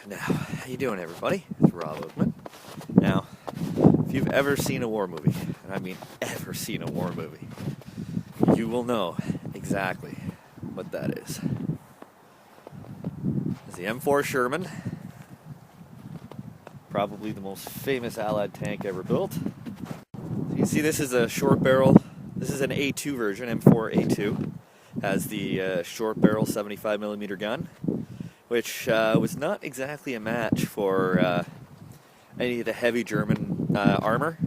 Now, how you doing, everybody? It's Rob Oakman. Now, if you've ever seen a war movie, and I mean ever seen a war movie, you will know exactly what that is. It's the M4 Sherman, probably the most famous Allied tank ever built. So you can see this is a short barrel. This is an A2 version, M4A2. Has the short barrel 75mm gun, which was not exactly a match for any of the heavy German armor.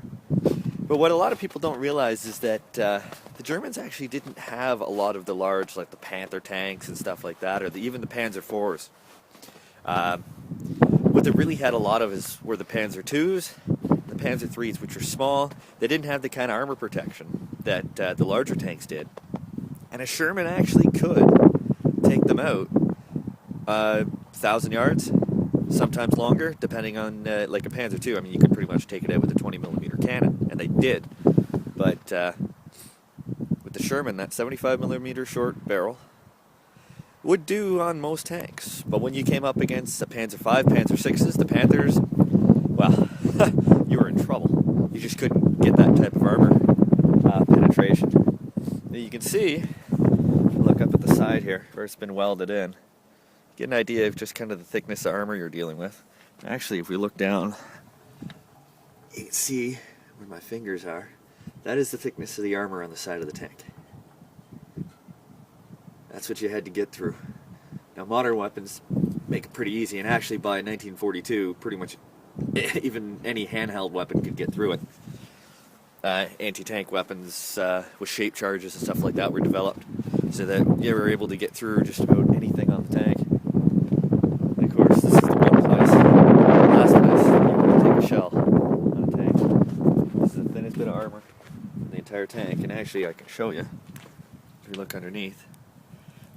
But what a lot of people don't realize is that the Germans actually didn't have a lot of the large, like the Panther tanks and stuff like that, or even the Panzer IVs. What they really had a lot of were the Panzer IIs, the Panzer IIIs, which are small. They didn't have the kind of armor protection that the larger tanks did. And a Sherman actually could take them out 1,000 yards, sometimes longer, depending on like a Panzer II. I mean, you could pretty much take it out with a 20mm cannon, and they did. But with the Sherman, that 75mm short barrel would do on most tanks. But when you came up against a Panzer V, Panzer VIs, the Panthers, well, you were in trouble. You just couldn't get that type of armor penetration. Now you can see, look up at the side here where it's been welded in. Get an idea of just kind of the thickness of armor you're dealing with. Actually, if we look down, you can see where my fingers are. That is the thickness of the armor on the side of the tank. That's what you had to get through. Now, modern weapons make it pretty easy, and actually by 1942, pretty much even any handheld weapon could get through it. Anti-tank weapons with shape charges and stuff like that were developed so that you were able to get through just about anything on the tank. And of course, this is the one place, the last place you want to take a shell on a tank. This is the thinnest bit of armor in the entire tank, and actually I can show you. If you look underneath,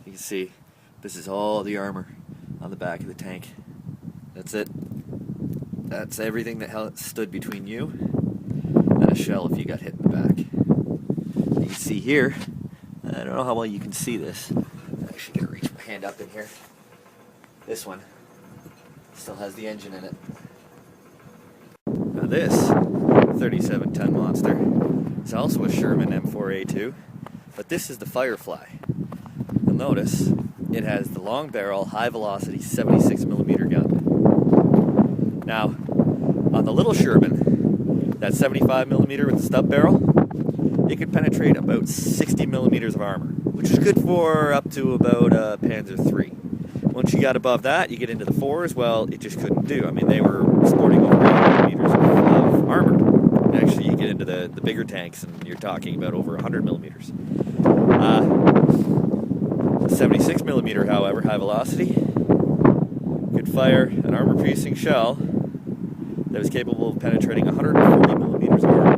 you can see this is all the armor on the back of the tank. That's it. That's everything that stood between you and a shell if you got hit in the back. You can see here, I don't know how well you can see this. I'm actually going to reach my hand up in here. This one still has the engine in it. Now this 37-ton monster is also a Sherman M4A2, but this is the Firefly. You'll notice it has the long barrel, high velocity 76mm gun. Now, on the little Sherman, that 75mm with the stub barrel, it could penetrate about 60mm of armor, which is good for up to about a Panzer III. Once you got above that, you get into the 4s, well, it just couldn't do. I mean, they were sporting over 80mm of armor. Actually, you get into the bigger tanks, and you're talking about over 100mm. The 76mm, however, high velocity, could fire an armor-piercing shell that was capable of penetrating 140mm of armor.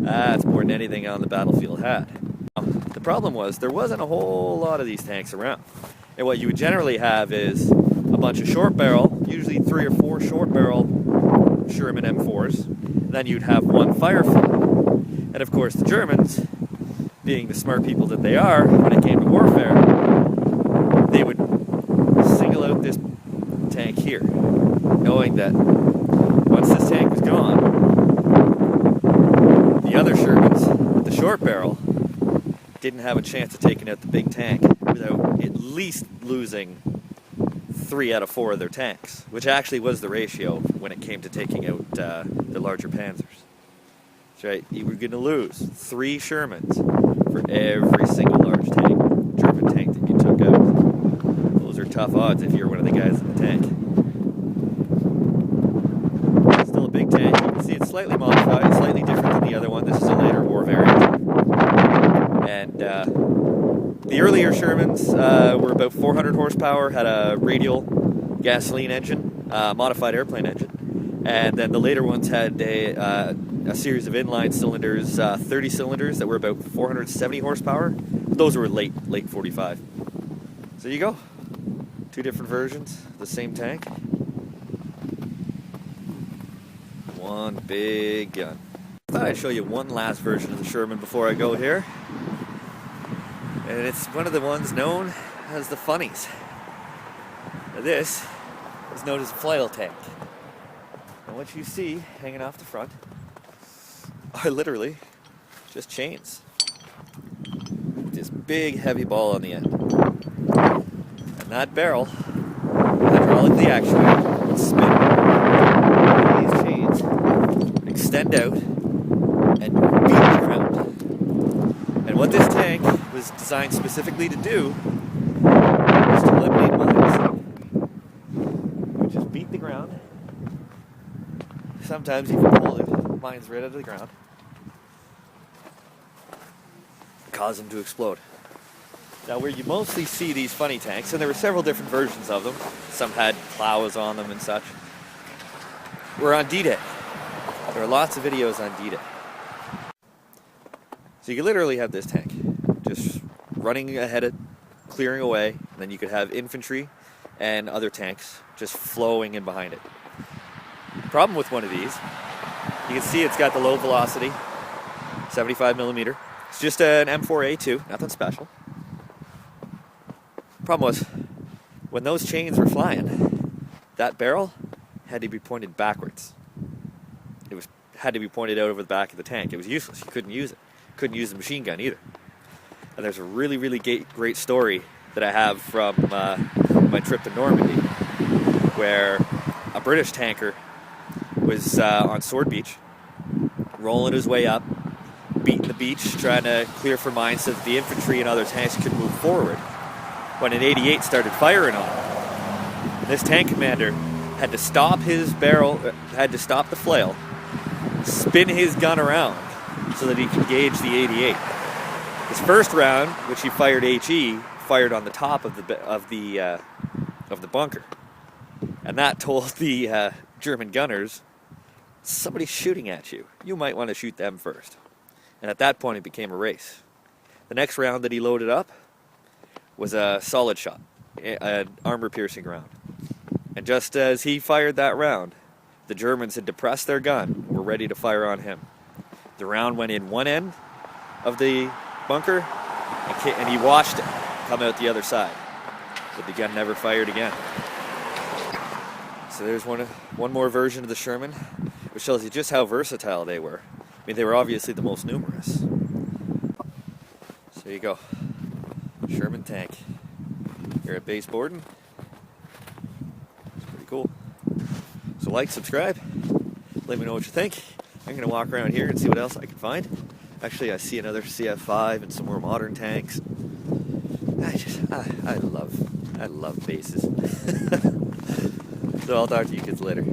That's more than anything on the battlefield had. The problem was there wasn't a whole lot of these tanks around. And what you would generally have is a bunch of short barrel, usually 3 or 4 short barrel Sherman M4s. And then you'd have one Firefly. And of course the Germans, being the smart people that they are when it came to warfare, they would single out this tank here, knowing that once this tank was gone, the other Shermans with the short barrel didn't have a chance of taking out the big tank without at least losing 3 out of 4 of their tanks, which actually was the ratio when it came to taking out the larger Panzers. That's right, you were going to lose 3 Shermans for every single large tank, German tank that you took out. Those are tough odds if you're one of the guys in the tank. Still a big tank. You can see it's slightly modified, slightly different than the other one. This is a later war variant. And the earlier Shermans were about 400 horsepower, had a radial gasoline engine, modified airplane engine. And then the later ones had a series of inline cylinders, 30 cylinders that were about 470 horsepower. Those were late 45. So there you go. 2 different versions, the same tank. One big gun. I thought I'd show you one last version of the Sherman before I go here. And it's one of the ones known as the Funnies. Now this is known as a flail tank. And what you see hanging off the front are literally just chains. This big heavy ball on the end. And that barrel, hydraulically actuated, will spin. These chains extend out and beat the ground. And what this tank was designed specifically to do was to eliminate mines. You just beat the ground. Sometimes you can pull the mines right out of the ground. Cause them to explode. Now, where you mostly see these funny tanks, and there were several different versions of them, some had plows on them and such, were on D-Day. There are lots of videos on D-Day. So you could literally have this tank just running ahead of, clearing away, and then you could have infantry and other tanks just flowing in behind it. The problem with one of these, you can see it's got the low velocity, 75 millimeter. It's just an M4A2, nothing special. Problem was, when those chains were flying, that barrel had to be pointed backwards. It had to be pointed out over the back of the tank. It was useless. You couldn't use it. Couldn't use the machine gun either. And there's a really, really great story that I have from my trip to Normandy, where a British tanker was on Sword Beach, rolling his way up, beating the beach, trying to clear for mines so that the infantry and other tanks could move forward, when an 88 started firing on him. This tank commander had to stop his barrel, had to stop the flail, spin his gun around so that he could gauge the 88. His first round, which he fired HE, fired on the top of the bunker, and that told the German gunners, somebody's shooting at you. You might want to shoot them first. And at that point, it became a race. The next round that he loaded up was a solid shot, an armor-piercing round. And just as he fired that round, the Germans had depressed their gun and were ready to fire on him. The round went in one end of the bunker, and he watched it come out the other side. But the gun never fired again. So there's one more version of the Sherman, which tells you just how versatile they were. I mean, they were obviously the most numerous. So there you go. Sherman tank. Here at Base Borden. It's pretty cool. So like, subscribe. Let me know what you think. I'm going to walk around here and see what else I can find. Actually, I see another CF5 and some more modern tanks. I love bases. So I'll talk to you kids later.